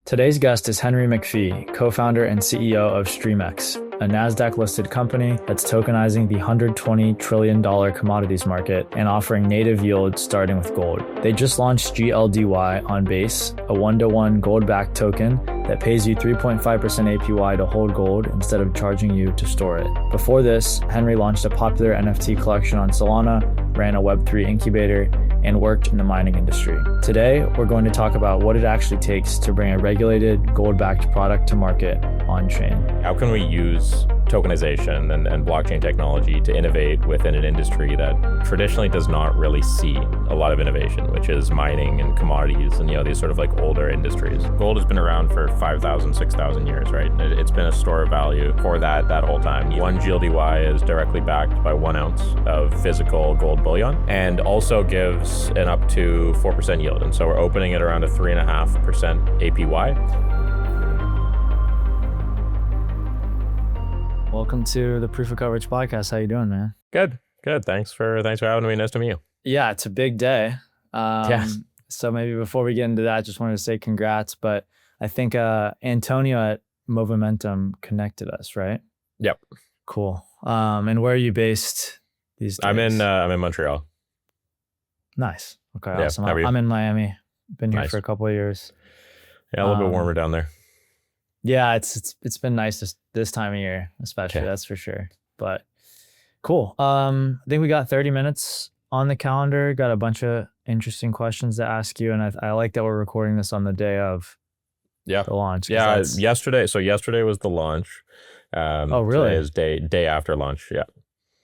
Today's guest is Henry McPhie, co-founder and CEO of Streamex, a NASDAQ-listed company that's tokenizing the $120 trillion commodities market and offering native yields starting with gold. They just launched GLDY on Base, a one-to-one gold-backed token that pays you 3.5% APY to hold gold instead of charging you to store it. Before this, Henry launched a popular NFT collection on Solana, ran a Web3 incubator, and worked in the mining industry. Today, we're going to talk about what it actually takes to bring a regulated gold-backed product to market on-chain. How can we use tokenization and blockchain technology to innovate within an industry that traditionally does not really see a lot of innovation, which is mining and commodities and these sort of like older industries. Gold has been around for 5,000, 6,000 years, right? It's been a store of value for that whole time. One GLDY is directly backed by 1 ounce of physical gold bullion and also gives an up to 4% yield. And so we're opening it around a 3.5% APY. Welcome to the Proof of Coverage podcast. How you doing, man? Good. Thanks for having me. Nice to meet you. Yeah, it's a big day. Yes. So maybe before we get into that, just wanted to say congrats. But I think Antonio at Movimentum connected us, right? Yep. Cool. And where are you based these days? I'm in Montreal. Nice. Okay. Yeah, Awesome. how are you? I'm in Miami. Been here Nice. for a couple of years. Yeah, a little bit warmer down there. Yeah, it's been nice this time of year, especially. Yeah. That's for sure. But cool. I think we got 30 minutes on the calendar. Got a bunch of interesting questions to ask you, and I like that we're recording this on the day of the launch. Yeah, yesterday. So yesterday was the launch. Oh, really? Today is day after launch. Yeah.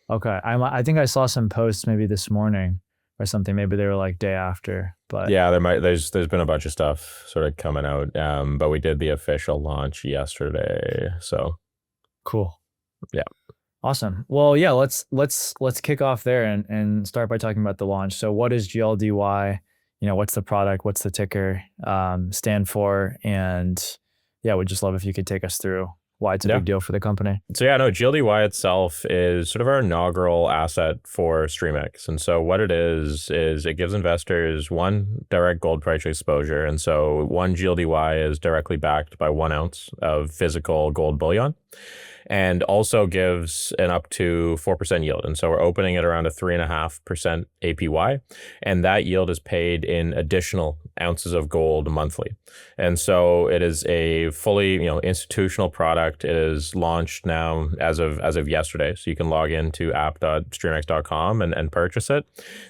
Okay. I think I saw some posts maybe this morning or something. Maybe they were like day after. But Yeah, there's been a bunch of stuff sort of coming out. But we did the official launch yesterday. So cool. Yeah. Awesome. Well, yeah, let's kick off there and start by talking about the launch. So what is GLDY? What's the product? What's the ticker stand for? And yeah, we'd just love if you could take us through why it's a big deal for the company. So GLDY itself is sort of our inaugural asset for Streamex. And so what it is it gives investors one direct gold price exposure. And so one GLDY is directly backed by 1 ounce of physical gold bullion and also gives an up to 4% yield. And so we're opening it around a 3.5% APY. And that yield is paid in additional ounces of gold monthly. And so it is a fully institutional product. It is launched now as of yesterday. So you can log into app.streamex.com and purchase it.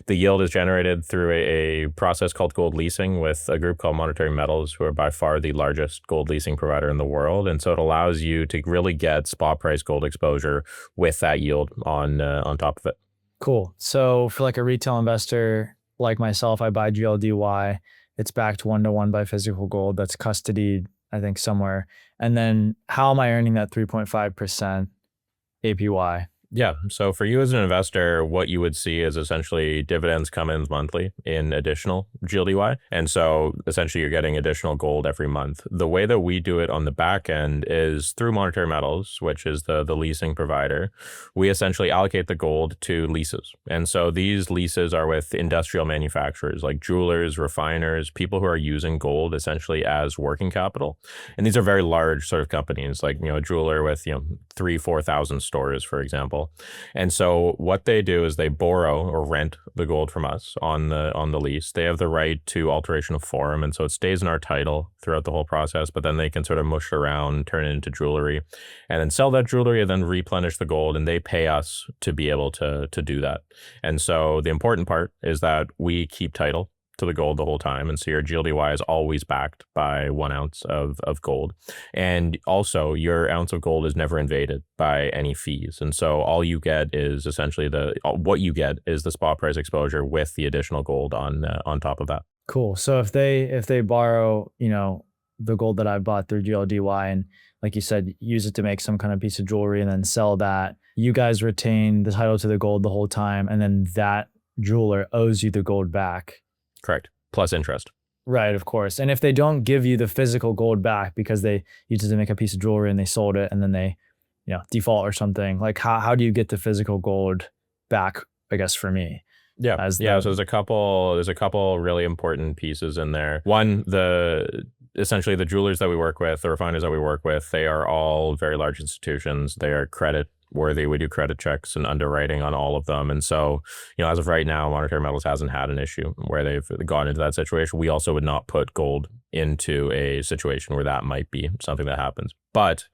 The yield is generated through a process called gold leasing with a group called Monetary Metals, who are by far the largest gold leasing provider in the world. And so it allows you to really get spot price gold exposure with that yield on top of it. Cool. So for like a retail investor like myself, I buy GLDY. It's backed 1-to-1 by physical gold that's custodied, I think, somewhere. And then how am I earning that 3.5% APY? Yeah. So for you as an investor, what you would see is essentially dividends come in monthly in additional GLDY. And so essentially you're getting additional gold every month. The way that we do it on the back end is through Monetary Metals, which is the leasing provider. We essentially allocate the gold to leases. And so these leases are with industrial manufacturers like jewelers, refiners, people who are using gold essentially as working capital. And these are very large sort of companies like, a jeweler with, 3,000-4,000 stores, for example. And so what they do is they borrow or rent the gold from us on the lease. They have the right to alteration of form, and so it stays in our title throughout the whole process, but then they can sort of mush around, turn it into jewelry, and then sell that jewelry and then replenish the gold, and they pay us to be able to do that. And so the important part is that we keep title to the gold the whole time. And so your GLDY is always backed by 1 ounce of gold. And also your ounce of gold is never invaded by any fees. And so all you get is essentially what you get is the spot price exposure with the additional gold on top of that. Cool. So if they borrow, the gold that I bought through GLDY and like you said, use it to make some kind of piece of jewelry and then sell that, you guys retain the title to the gold the whole time. And then that jeweler owes you the gold back. Correct. Plus interest. Right, of course. And if they don't give you the physical gold back because they used it to make a piece of jewelry and they sold it and then they, default or something, like how do you get the physical gold back, I guess, for me? Yeah. as Yeah. the So there's a couple really important pieces in there. One, essentially the jewelers that we work with, the refiners that we work with, they are all very large institutions. They are credit worthy. We do credit checks and underwriting on all of them. And so, as of right now, Monetary Metals hasn't had an issue where they've gone into that situation. We also would not put gold into a situation where that might be something that happens. But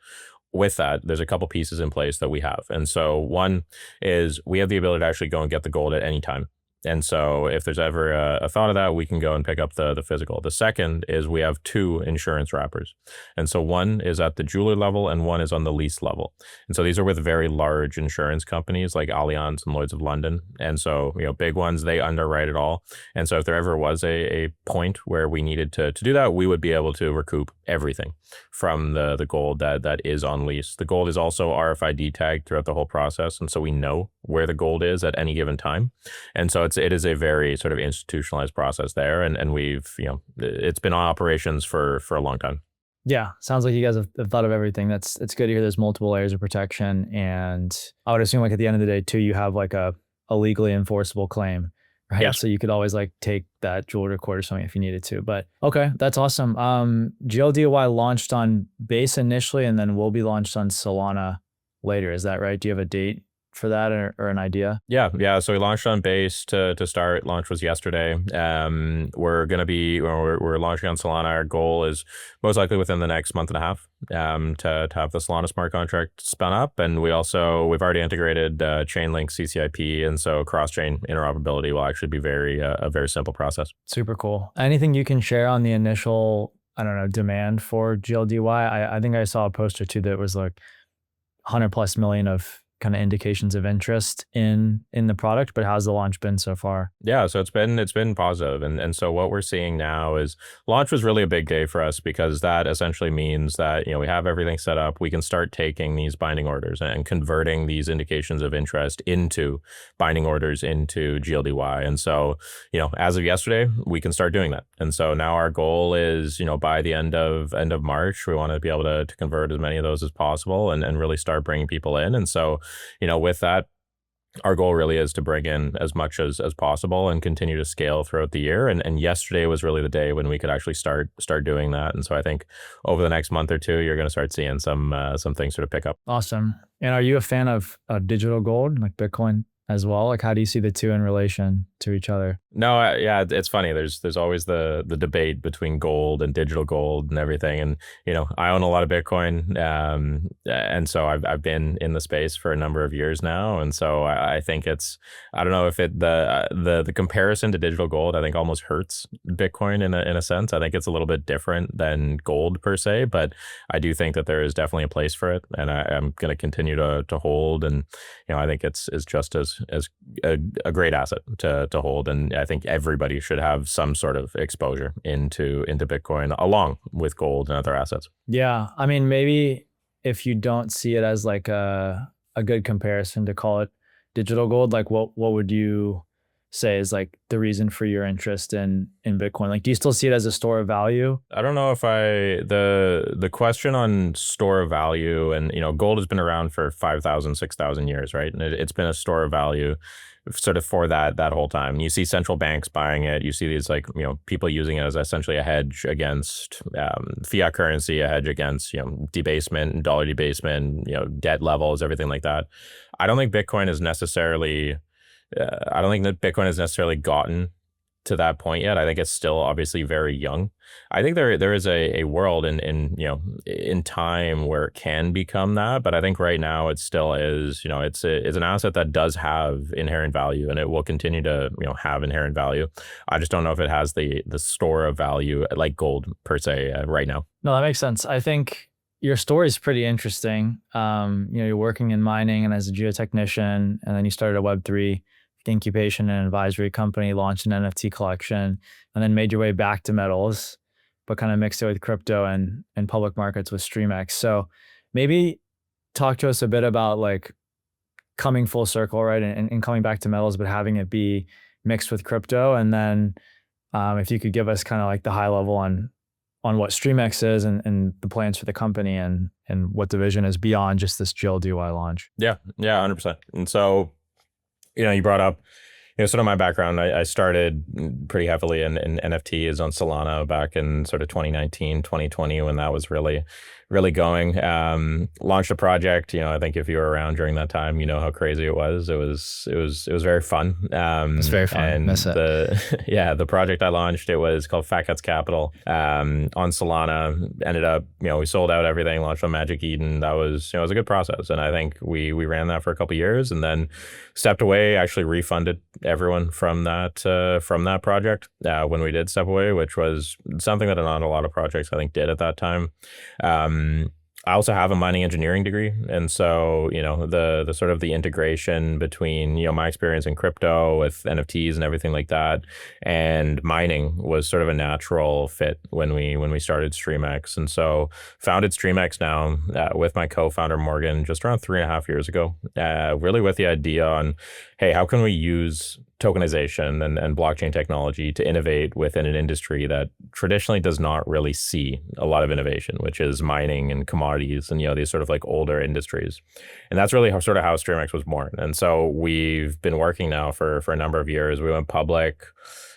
with that, there's a couple pieces in place that we have. And so one is we have the ability to actually go and get the gold at any time. And so if there's ever a thought of that, we can go and pick up the physical. The second is we have two insurance wrappers. And so one is at the jeweler level and one is on the lease level. And so these are with very large insurance companies like Allianz and Lloyd's of London. And so, big ones, they underwrite it all. And so if there ever was a point where we needed to do that, we would be able to recoup everything from the gold that is on lease. The gold is also RFID tagged throughout the whole process. And so we know where the gold is at any given time. And so it is a very sort of institutionalized process there. And we've, it's been on operations for a long time. Yeah, sounds like you guys have thought of everything. It's good to hear there's multiple layers of protection. And I would assume like at the end of the day too, you have like a legally enforceable claim, right? Yes. So you could always like take that jewelry record or something if you needed to. But okay, that's awesome. GLDY launched on Base initially and then will be launched on Solana later. Is that right? Do you have a date for that or an idea? Yeah. So we launched on Base to start. Launch was yesterday. We're launching on Solana. Our goal is most likely within the next month and a half to have the Solana smart contract spun up. And we've already integrated Chainlink CCIP, and so cross-chain interoperability will actually be a very simple process. Super cool. Anything you can share on the initial, I don't know, demand for GLDY? I think I saw a post or two that was like 100+ million of kind of indications of interest in the product, but how's the launch been so far? Yeah, so it's been positive. And so what we're seeing now is launch was really a big day for us because that essentially means that, we have everything set up. We can start taking these binding orders and converting these indications of interest into binding orders into GLDY. And so, as of yesterday, we can start doing that. And so now our goal is, by the end of March, we want to be able to convert as many of those as possible and really start bringing people in. And so, with that, our goal really is to bring in as much as possible and continue to scale throughout the year. And yesterday was really the day when we could actually start doing that. And so I think over the next month or two, you're going to start seeing some things sort of pick up. Awesome. And are you a fan of digital gold, like Bitcoin as well? Like, how do you see the two in relation to each other? No, yeah, it's funny. There's always the debate between gold and digital gold and everything. And I own a lot of Bitcoin, and so I've been in the space for a number of years now. And so I think I don't know if the comparison to digital gold I think almost hurts Bitcoin in a sense. I think it's a little bit different than gold per se, but I do think that there is definitely a place for it, and I'm going to continue to hold. And I think it's just as a great asset to hold. And I think everybody should have some sort of exposure into Bitcoin along with gold and other assets. Yeah. I mean, maybe if you don't see it as like a good comparison to call it digital gold, like what would you say is like the reason for your interest in Bitcoin? Like, do you still see it as a store of value? I don't know if the question on store of value, and gold has been around for 5,000, 6,000 years, right? And it's been a store of value sort of for that whole time. You see central banks buying it. You see these people using it as essentially a hedge against fiat currency, a hedge against debasement and dollar debasement, debt levels, everything like that. I don't think Bitcoin has necessarily gotten to that point yet. I think it's still obviously very young. I think there is a world in time where it can become that, but I think right now it still is, it's an asset that does have inherent value, and it will continue to have inherent value. I just don't know if it has the store of value like gold per se right now. No, that makes sense. I think your story is pretty interesting. You're working in mining and as a geotechnician, and then you started a Web3 incubation and advisory company, launched an NFT collection, and then made your way back to metals, but kind of mixed it with crypto and public markets with Streamex. So maybe talk to us a bit about like coming full circle, right? And coming back to metals, but having it be mixed with crypto. And then if you could give us kind of like the high level on what Streamex is and the plans for the company and what the vision is beyond just this GLDY launch. Yeah, 100%. And so, you brought up, Sort of my background, I started pretty heavily in NFTs on Solana back in sort of 2019, 2020, when that was really going. Launched a project. I think if you were around during that time, you know how crazy it was. It was very fun. It's very fun. And Miss it. the project I launched, it was called Fat Cats Capital on Solana. Ended up, we sold out everything, launched on Magic Eden. That was, it was a good process. And I think we ran that for a couple of years and then stepped away, actually refunded everyone from that project when we did step away, which was something that not a lot of projects I think did at that time. I also have a mining engineering degree, and so the sort of the integration between my experience in crypto with NFTs and everything like that, and mining was sort of a natural fit when we started Streamex, and so founded Streamex now with my co-founder Morgan just around 3.5 years ago, really with the idea on, hey, how can we use tokenization and blockchain technology to innovate within an industry that traditionally does not really see a lot of innovation, which is mining and commodities and these sort of like older industries. And that's really how Streamex was born. And so we've been working now for a number of years. We went public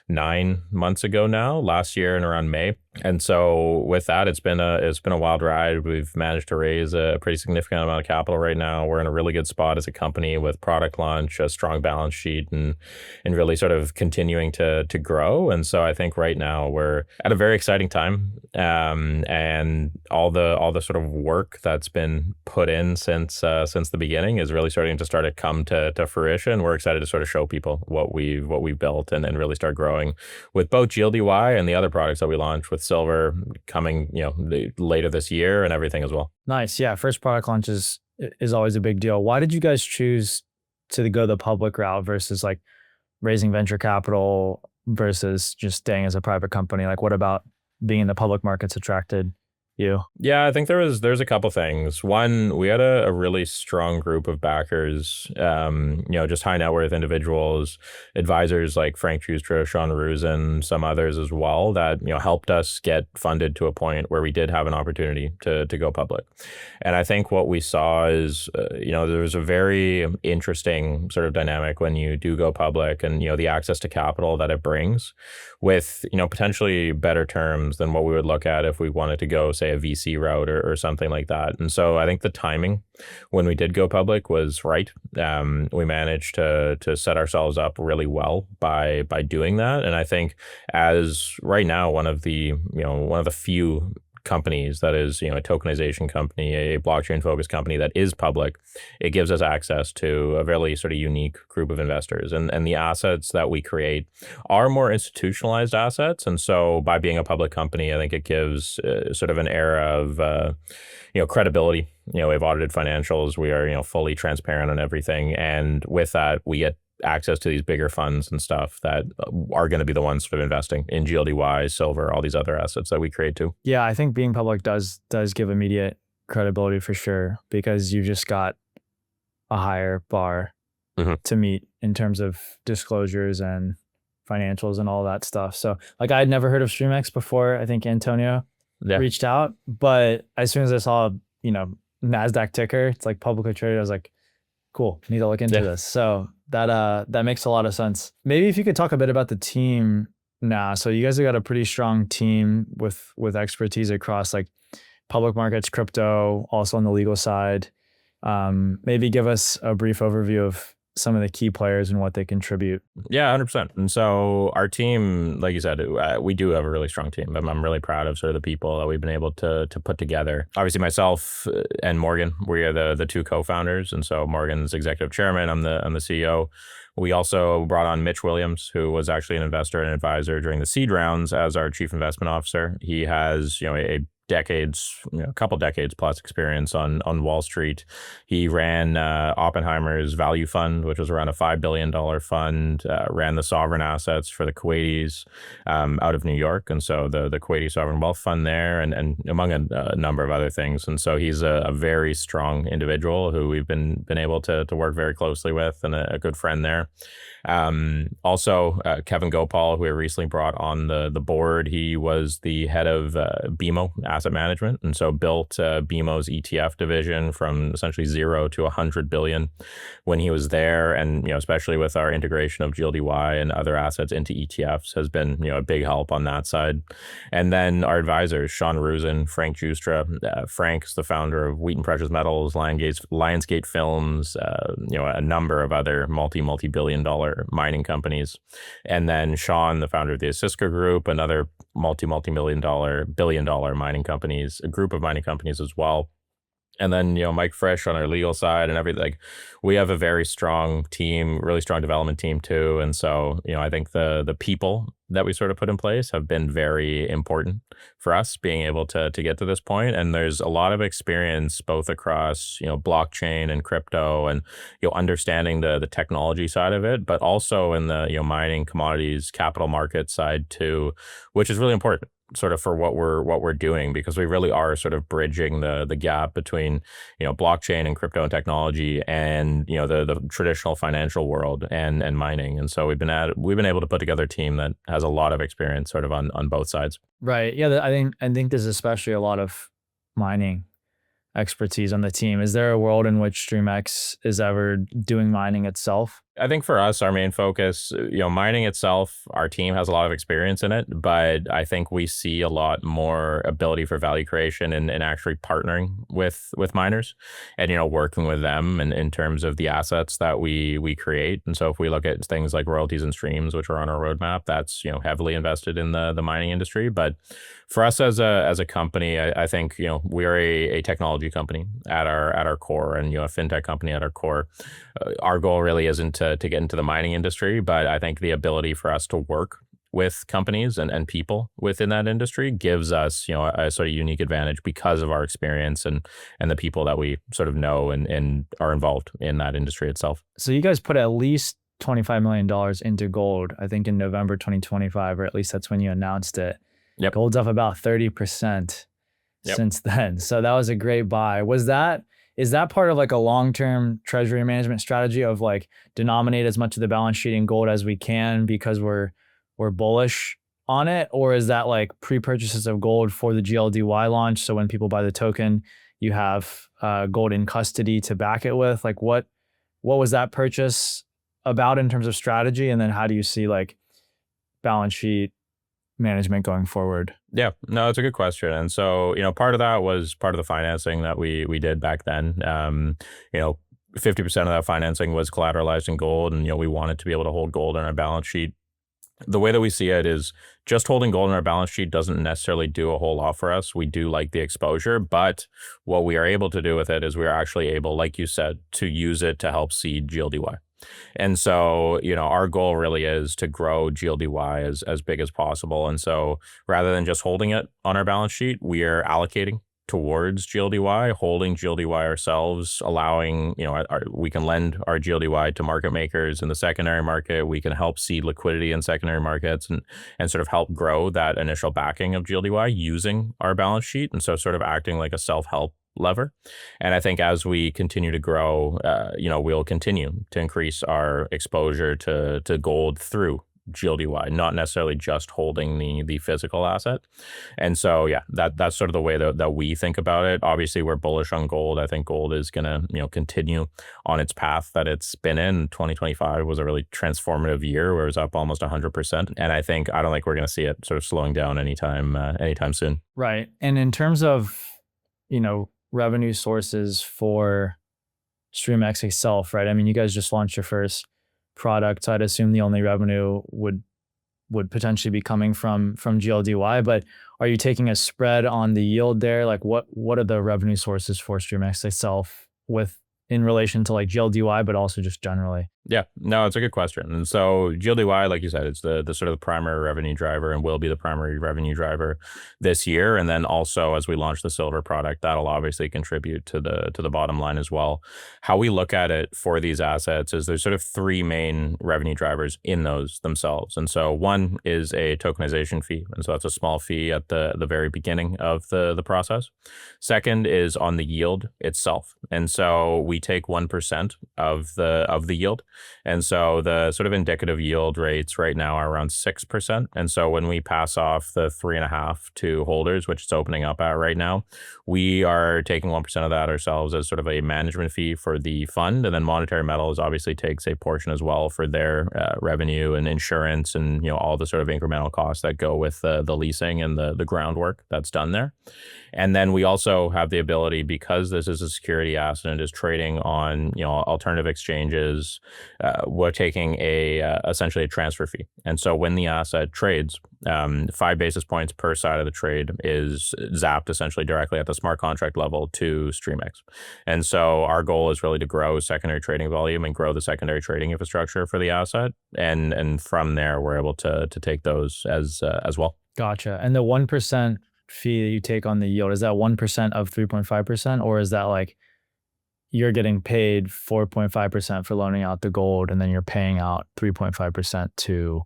9 months ago now, last year and around May. And so with that, it's been a wild ride. We've managed to raise a pretty significant amount of capital right now. We're in a really good spot as a company with product launch, a strong balance sheet, and really sort of continuing to grow. And so I think right now we're at a very exciting time. And all the sort of work that's been put in since the beginning is really starting to come to fruition. We're excited to sort of show people what we've built and really start growing with both GLDY and the other products that we launched with Silver coming, later this year and everything as well. Nice. Yeah. First product launch is always a big deal. Why did you guys choose to go the public route versus like raising venture capital versus just staying as a private company? Like, what about being in the public markets attracted you? Yeah, I think there's a couple things. One, we had a really strong group of backers, just high net worth individuals, advisors like Frank Justra, Sean Rusin, some others as well that, helped us get funded to a point where we did have an opportunity to go public. And I think what we saw is, there's a very interesting sort of dynamic when you do go public and, the access to capital that it brings with, potentially better terms than what we would look at if we wanted to go, say, a VC route or something like that. And so I think the timing when we did go public was right. We managed to set ourselves up really well by doing that. And I think as right now, one of the few companies that is, a tokenization company, a blockchain focused company that is public, it gives us access to a very sort of unique group of investors. And the assets that we create are more institutionalized assets. And so by being a public company, I think it gives sort of an era of, credibility. We have audited financials. We are, fully transparent on everything. And with that, we get access to these bigger funds and stuff that are going to be the ones sort of investing in GLDY, Silver, all these other assets that we create too. Yeah, I think being public does give immediate credibility for sure, because you just got a higher bar to meet in terms of disclosures and financials and all that stuff. So like I had never heard of Streamex before. I think Antonio reached out, but as soon as I saw, NASDAQ ticker, it's like publicly traded, I was like, cool, need to look into this. So that makes a lot of sense. Maybe if you could talk a bit about the team now. So you guys have got a pretty strong team with expertise across like public markets, crypto, also on the legal side. Maybe give us a brief overview of some of the key players and what they contribute. Yeah, 100%. And so our team, like you said, we do have a really strong team. I'm really proud of sort of the people that we've been able to put together. Obviously myself and Morgan, we are the two co-founders. And so Morgan's executive chairman, I'm the CEO. We also brought on Mitch Williams, who was actually an investor and advisor during the seed rounds as our chief investment officer. He has, a couple decades plus experience on Wall Street. He ran Oppenheimer's value fund, which was around a $5 billion fund, ran the sovereign assets for the Kuwaitis out of New York. And so the Kuwaiti Sovereign Wealth Fund there, and among a number of other things. And so he's a very strong individual who we've been able to work very closely with, and a good friend there. Also, Kevin Gopal, who we recently brought on the board, he was the head of BMO asset management, and so built BMO's ETF division from essentially 0 to 100 billion when he was there. And especially with our integration of GLDY and other assets into ETFs has been a big help on that side. And then our advisors, Sean Rusin, Frank Justra. Frank's the founder of Wheaton Precious Metals, Lionsgate Films, a number of other multi-billion dollar mining companies. And then Sean, the founder of the Osiska Group, another multi-million dollar, billion dollar mining companies, a group of mining companies as well. And then, Mike Frisch on our legal side and everything. Like, we have a very strong team, really strong development team too. And so, I think the people that we sort of put in place have been very important for us being able to get to this point. And there's a lot of experience both across, blockchain and crypto and, understanding the technology side of it, but also in the, mining, commodities, capital market side too, which is really important sort of for what we're doing, because we really are sort of bridging the gap between blockchain and crypto and technology and the traditional financial world and mining. And so we've been able to put together a team that has a lot of experience sort of on both sides. Right. Yeah. I think there's especially a lot of mining expertise on the team. Is there a world in which Streamex is ever doing mining itself? I think for us, our main focus, mining itself, our team has a lot of experience in it, but I think we see a lot more ability for value creation and actually partnering with miners and, working with them and in terms of the assets that we create. And so if we look at things like royalties and streams, which are on our roadmap, that's, heavily invested in the mining industry. But for us as a company, I think, we are a technology company at our core and, a fintech company at our core. Our goal really isn't to get into the mining industry, but I think the ability for us to work with companies and people within that industry gives us, a sort of unique advantage because of our experience and the people that we sort of know and are involved in that industry itself. So you guys put at least $25 million into gold, I think in November 2025, or at least that's when you announced it. Yep. Gold's up about 30% since then. So that was a great buy. Is that part of like a long-term treasury management strategy of like denominate as much of the balance sheet in gold as we can because we're bullish on it? Or is that like pre-purchases of gold for the GLDY launch? So when people buy the token, you have gold in custody to back it with. Like what was that purchase about in terms of strategy? And then how do you see like balance sheet management going forward? Yeah, no, it's a good question. And so, part of that was part of the financing that we did back then. 50% of that financing was collateralized in gold, and, we wanted to be able to hold gold on our balance sheet. The way that we see it is just holding gold on our balance sheet doesn't necessarily do a whole lot for us. We do like the exposure, but what we are able to do with it is we are actually able, like you said, to use it to help seed GLDY. And so, our goal really is to grow GLDY as big as possible. And so rather than just holding it on our balance sheet, we are allocating towards GLDY, holding GLDY ourselves, allowing, we can lend our GLDY to market makers in the secondary market. We can help seed liquidity in secondary markets and sort of help grow that initial backing of GLDY using our balance sheet. And so sort of acting like a self-help lever. And I think as we continue to grow, we'll continue to increase our exposure to gold through GLDY, not necessarily just holding the physical asset. And so, yeah, that's sort of the way that we think about it. Obviously, we're bullish on gold. I think gold is going to, continue on its path that it's been in. 2025 was a really transformative year where it was up almost 100%. And I don't think we're going to see it sort of slowing down anytime soon. Right. And in terms of, revenue sources for Streamex itself, right? I mean, you guys just launched your first product, so I'd assume the only revenue would potentially be coming from GLDY, but are you taking a spread on the yield there? Like what are the revenue sources for Streamex itself in relation to like GLDY, but also just generally? Yeah, no, it's a good question. And so GLDY, like you said, it's the sort of the primary revenue driver and will be the primary revenue driver this year. And then also as we launch the silver product, that'll obviously contribute to the bottom line as well. How we look at it for these assets is there's sort of three main revenue drivers in those themselves. And so one is a tokenization fee. And so that's a small fee at the very beginning of the process. Second is on the yield itself. And so we take 1% of the yield And so the sort of indicative yield rates right now are around 6%. And so when we pass off the 3.5 to holders, which it's opening up at right now, we are taking 1% of that ourselves as sort of a management fee for the fund. And then Monetary Metals obviously takes a portion as well for their revenue and insurance and all the sort of incremental costs that go with the leasing and the groundwork that's done there. And then we also have the ability, because this is a security asset and is trading on alternative exchanges, we're taking essentially a transfer fee. And so when the asset trades, 5 basis points per side of the trade is zapped essentially directly at the smart contract level to Streamex. And so our goal is really to grow secondary trading volume and grow the secondary trading infrastructure for the asset. And from there, we're able to take those as well. Gotcha. And the 1% fee that you take on the yield, is that 1% of 3.5%, or is that like you're getting paid 4.5% for loaning out the gold and then you're paying out 3.5% to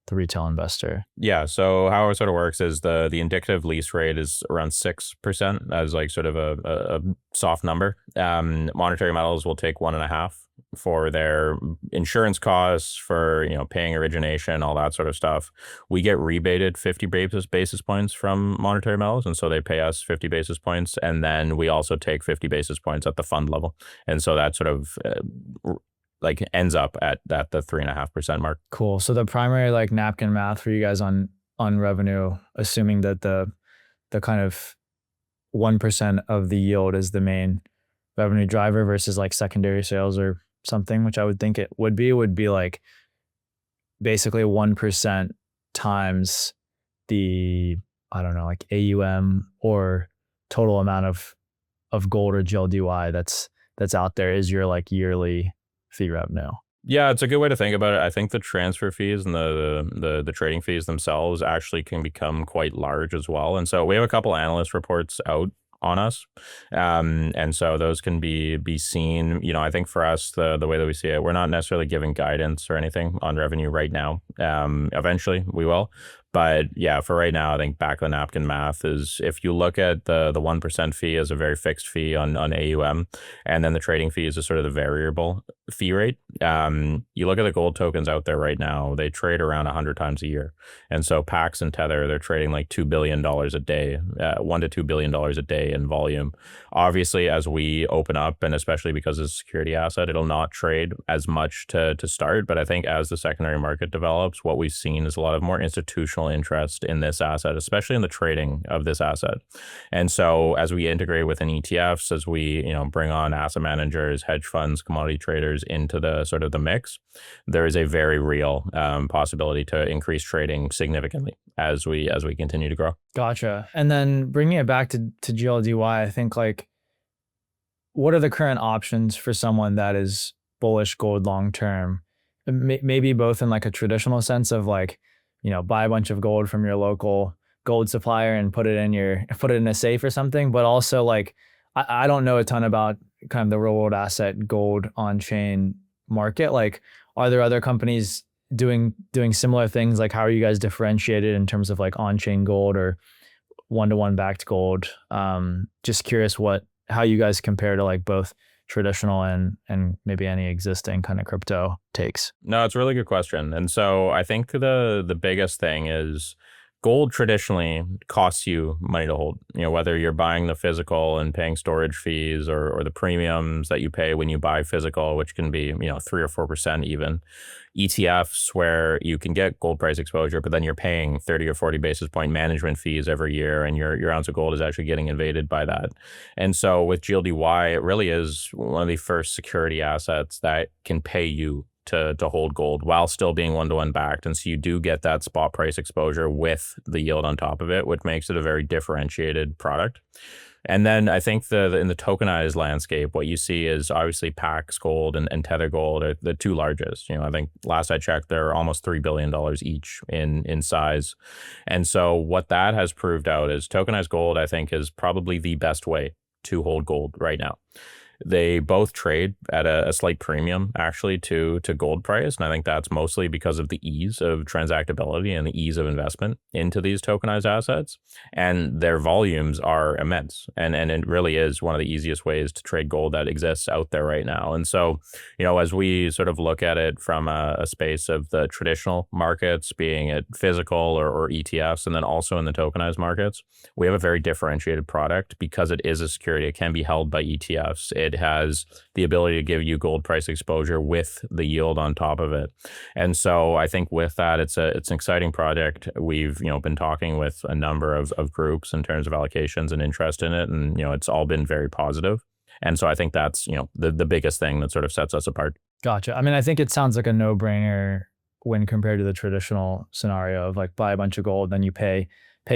the retail investor? Yeah. So how it sort of works is the indicative lease rate is around 6% as like sort of a soft number. Monetary Metals will take 1.5 for their insurance costs, for paying origination, all that sort of stuff. We get rebated 50 basis points from Monetary Metals, and so they pay us 50 basis points, and then we also take 50 basis points at the fund level, and so that sort of like ends up at the 3.5% mark. Cool. So the primary like napkin math for you guys on revenue, assuming that the kind of 1% of the yield is the main revenue driver versus like secondary sales or something, which I would think it would be like basically 1% times the, I don't know, like AUM or total amount of gold or GLDY that's out there is your like yearly fee revenue. Yeah, it's a good way to think about it. I think the transfer fees and the trading fees themselves actually can become quite large as well. And so we have a couple analyst reports out on us. And so those can be seen. I think for us, the way that we see it, we're not necessarily giving guidance or anything on revenue right now. Eventually we will. But yeah, for right now, I think back of the napkin math is, if you look at the 1% fee as a very fixed fee on AUM, and then the trading fee is sort of the variable fee rate. You look at the gold tokens out there right now, they trade around 100 times a year. And so PAX and Tether, they're trading like $2 billion a day, $1 to $2 billion a day in volume. Obviously, as we open up, and especially because it's a security asset, it'll not trade as much to start. But I think as the secondary market develops, what we've seen is a lot of more institutional interest in this asset, especially in the trading of this asset. And so as we integrate within ETFs, as we bring on asset managers, hedge funds, commodity traders into the sort of the mix, there is a very real possibility to increase trading significantly as we continue to grow. Gotcha. And then bringing it back to GLDY, I think like, what are the current options for someone that is bullish gold long term? Maybe both in like a traditional sense of like, buy a bunch of gold from your local gold supplier and put it in a safe or something. But also like, I don't know a ton about kind of the real world asset gold on chain market. Like, are there other companies doing similar things? Like, how are you guys differentiated in terms of like on chain gold or one-to-one backed gold? Just curious how you guys compare to like both traditional and maybe any existing kind of crypto takes. No, it's a really good question. And so I think the biggest thing is gold traditionally costs you money to hold, whether you're buying the physical and paying storage fees or the premiums that you pay when you buy physical, which can be, 3 or 4% even. ETFs where you can get gold price exposure, but then you're paying 30 or 40 basis point management fees every year, and your ounce of gold is actually getting invaded by that. And so with GLDY, it really is one of the first security assets that can pay you to hold gold while still being one-to-one backed. And so you do get that spot price exposure with the yield on top of it, which makes it a very differentiated product. And then I think in the tokenized landscape, what you see is obviously PAX Gold and Tether Gold are the two largest. I think last I checked, they're almost $3 billion each in size. And so what that has proved out is tokenized gold, I think, is probably the best way to hold gold right now. They both trade at a slight premium actually to gold price. And I think that's mostly because of the ease of transactability and the ease of investment into these tokenized assets. And their volumes are immense. And it really is one of the easiest ways to trade gold that exists out there right now. And so, as we sort of look at it from a space of the traditional markets, being it physical or ETFs, and then also in the tokenized markets, we have a very differentiated product because it is a security. It can be held by ETFs. It has the ability to give you gold price exposure with the yield on top of it. And so I think with that, it's an exciting project. We've, been talking with a number of groups in terms of allocations and interest in it. And, it's all been very positive. And so I think that's, the biggest thing that sort of sets us apart. Gotcha. I mean, I think it sounds like a no-brainer when compared to the traditional scenario of like buy a bunch of gold, then you pay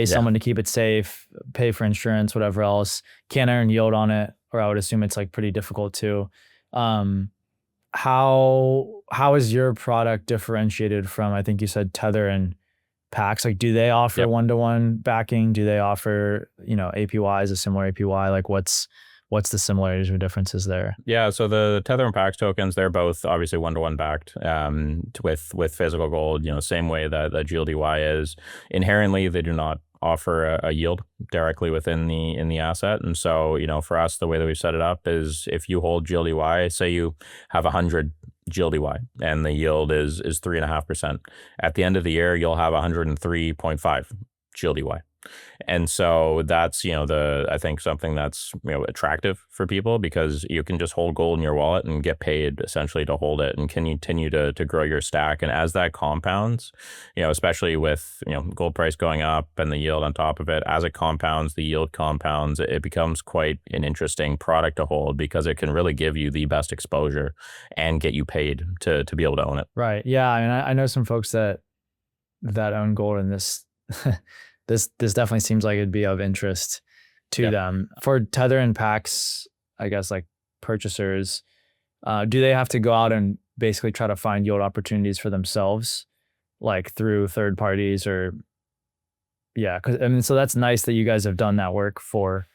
someone to keep it safe, pay for insurance, whatever else, can't earn yield on it, or I would assume it's like pretty difficult too. How is your product differentiated from, I think you said Tether and Pax? Like, do they offer one-to-one backing? Do they offer, APYs, a similar APY? Like what's the similarities or differences there? Yeah, so the Tether and Pax tokens, they're both obviously one-to-one backed with physical gold, same way that GLDY is. Inherently, they do not offer a yield directly within the asset. And so, for us, the way that we set it up is if you hold GLDY, say you have 100 GLDY and the yield is 3.5%. At the end of the year, you'll have 103.5 GLDY. And so that's, I think something that's, attractive for people because you can just hold gold in your wallet and get paid essentially to hold it and continue to grow your stack. And as that compounds, especially with, gold price going up and the yield on top of it, as it compounds, the yield compounds, it becomes quite an interesting product to hold because it can really give you the best exposure and get you paid to be able to own it. Right. Yeah. I mean, I know some folks that own gold in this. This definitely seems like it'd be of interest to them. For Tether and Pax, I guess like purchasers, do they have to go out and basically try to find yield opportunities for themselves, like through third parties or, so that's nice that you guys have done that work for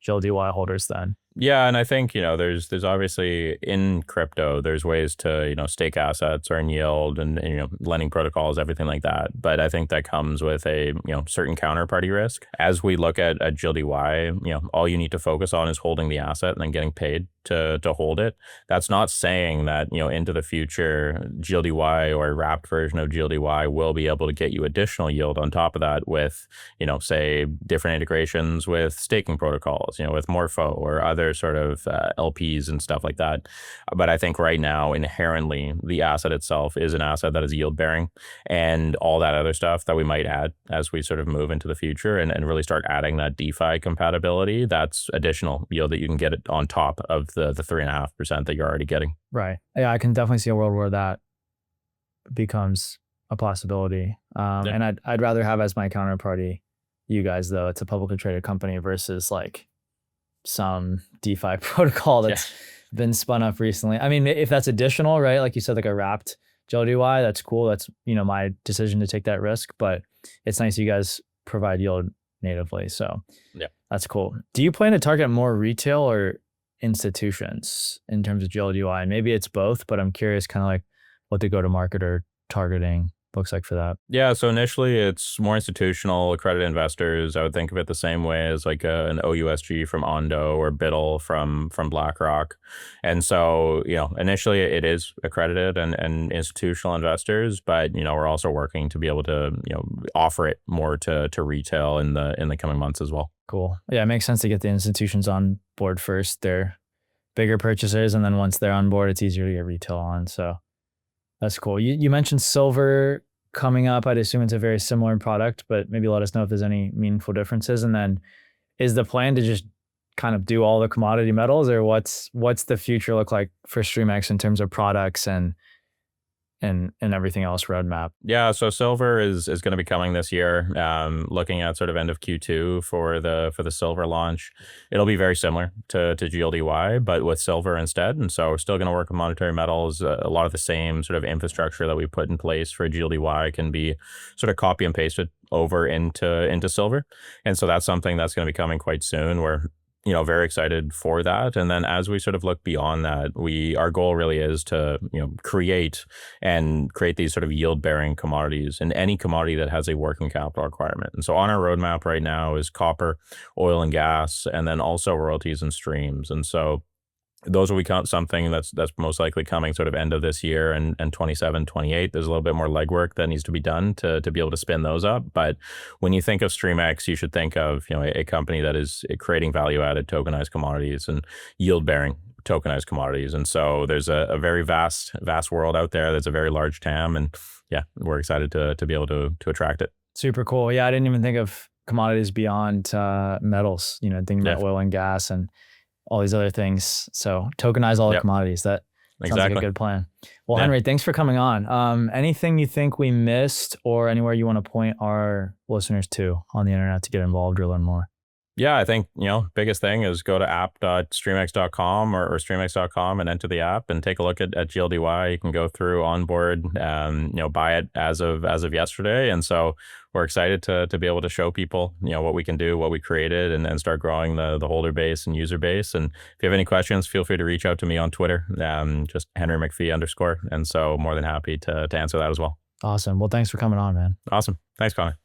GLDY holders then. Yeah, and I think, there's obviously in crypto, there's ways to, stake assets, earn yield and lending protocols, everything like that. But I think that comes with a, certain counterparty risk. As we look at GLDY, all you need to focus on is holding the asset and then getting paid to hold it. That's not saying that, into the future, GLDY or a wrapped version of GLDY will be able to get you additional yield on top of that with, say, different integrations with staking protocols, with Morpho or other sort of LPs and stuff like that. But I think right now, inherently, the asset itself is an asset that is yield bearing, and all that other stuff that we might add as we sort of move into the future and really start adding that DeFi compatibility, that's additional yield that you can get it on top of the 3.5% that you're already getting. Right. Yeah, I can definitely see a world where that becomes a possibility. And I'd rather have as my counterparty you guys, though. It's a publicly traded company versus like some DeFi protocol that's been spun up recently. I mean, if that's additional, right? Like you said, like a wrapped GLDY, that's cool. That's, my decision to take that risk, but it's nice you guys provide yield natively. So that's cool. Do you plan to target more retail or institutions in terms of GLDY? And maybe it's both, but I'm curious kind of like what the go-to-market or targeting looks like for that. Yeah, so initially it's more institutional accredited investors. I would think of it the same way as like an OUSG from Ondo or Biddle from BlackRock. And so, initially it is accredited and institutional investors, but we're also working to be able to, offer it more to retail in the coming months as well. Cool. Yeah, it makes sense to get the institutions on board first. They're bigger purchasers, and then once they're on board, it's easier to get retail on. So that's cool. You mentioned silver coming up. I'd assume it's a very similar product, but maybe let us know if there's any meaningful differences. And then is the plan to just kind of do all the commodity metals, or what's the future look like for Streamex in terms of products and everything else roadmap? Yeah, so silver is going to be coming this year. Looking at sort of end of Q2 for the silver launch. It'll be very similar to GLDY, but with silver instead. And so we're still going to work with monetary metals. A lot of the same sort of infrastructure that we put in place for GLDY can be sort of copy and pasted over into silver. And so that's something that's going to be coming quite soon, where very excited for that. And then as we sort of look beyond that, our goal really is to, create these sort of yield bearing commodities in any commodity that has a working capital requirement. And so on our roadmap right now is copper, oil and gas, and then also royalties and streams. And so those will become something that's most likely coming sort of end of this year and 27, 28. There's a little bit more legwork that needs to be done to be able to spin those up. But when you think of Streamex, you should think of a company that is creating value-added tokenized commodities and yield-bearing tokenized commodities. And so there's a very vast world out there. There's a very large TAM, and yeah, we're excited to be able to attract it. Super cool. Yeah, I didn't even think of commodities beyond metals. Thinking about oil and gas and all these other things. So tokenize all the commodities. That sounds like a good plan. Well, Henry, thanks for coming on. Anything you think we missed or anywhere you want to point our listeners to on the internet to get involved or learn more? Yeah, I think, biggest thing is go to app.streamex.com or streamex.com and enter the app and take a look at GLDY. You can go through, onboard, buy it as of yesterday. And so we're excited to be able to show people, what we can do, what we created, and start growing the holder base and user base. And if you have any questions, feel free to reach out to me on Twitter, just Henry McPhie _. And so more than happy to answer that as well. Awesome. Well, thanks for coming on, man. Awesome. Thanks, Connor.